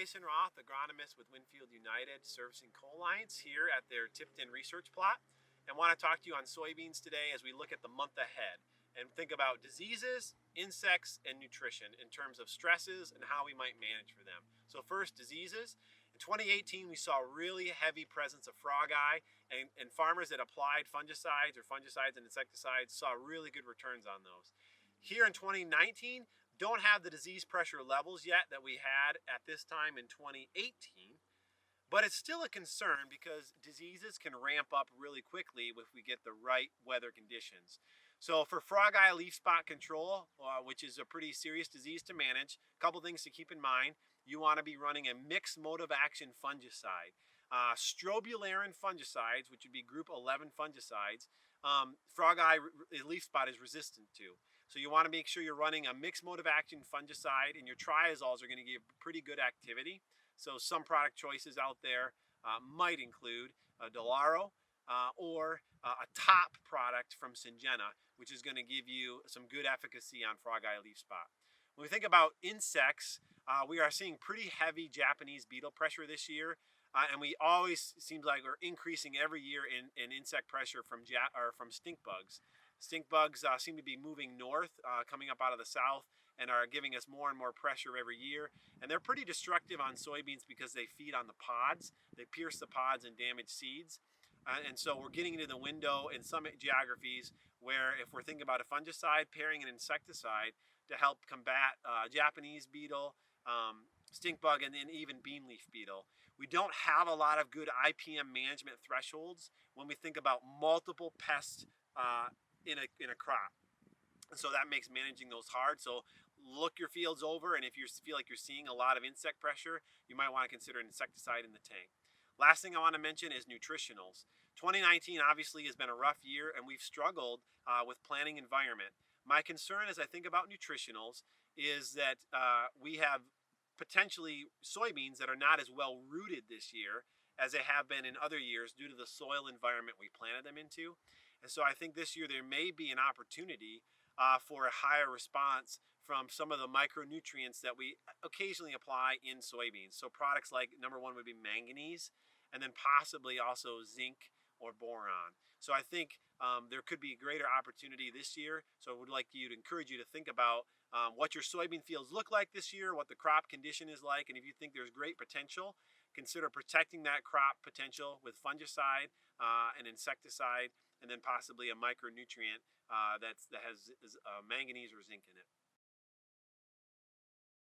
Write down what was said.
Jason Roth, agronomist with WinField United, servicing Co-Alliance here at their Tipton research plot, and want to talk to you on soybeans today as we look at the month ahead and think about diseases, insects, and nutrition in terms of stresses and how we might manage for them. So first, diseases. In 2018, we saw really heavy presence of Frogeye, and farmers that applied fungicides and insecticides saw really good returns on those. Here in 2019, don't have the disease pressure levels yet that we had at this time in 2018, but it's still a concern because diseases can ramp up really quickly if we get the right weather conditions. So for Frogeye leaf spot control, which is a pretty serious disease to manage, a couple things to keep in mind. You want to be running a mixed mode of action fungicide. Strobularin fungicides, which would be group 11 fungicides, Frogeye leaf spot is resistant to. So you want to make sure you're running a mixed mode of action fungicide, and your triazoles are going to give pretty good activity. So some product choices out there might include a Delaro or a top product from Syngenta, which is going to give you some good efficacy on Frogeye leaf spot. When we think about insects, we are seeing pretty heavy Japanese beetle pressure this year. And we always seems like we're increasing every year in insect pressure from stink bugs. Stink bugs seem to be moving north, coming up out of the south, and are giving us more and more pressure every year. And they're pretty destructive on soybeans because they feed on the pods. They pierce the pods and damage seeds. And so we're getting into the window in some geographies where if we're thinking about a fungicide pairing an insecticide to help combat Japanese beetle, stink bug, and then even bean leaf beetle. We don't have a lot of good IPM management thresholds when we think about multiple pests in a crop. And so that makes managing those hard. So look your fields over, and if you feel like you're seeing a lot of insect pressure, you might want to consider an insecticide in the tank. Last thing I want to mention is nutritionals. 2019 obviously has been a rough year, and we've struggled with planting environment. My concern as I think about nutritionals is that we have potentially soybeans that are not as well rooted this year as they have been in other years due to the soil environment we planted them into. And so I think this year there may be an opportunity for a higher response from some of the micronutrients that we occasionally apply in soybeans. So products like number one would be manganese, and then possibly also zinc or boron. So I think there could be a greater opportunity this year. So I would like to encourage you to think about what your soybean fields look like this year, what the crop condition is like, and if you think there's great potential, consider protecting that crop potential with fungicide, an insecticide, and then possibly a micronutrient that has manganese or zinc in it.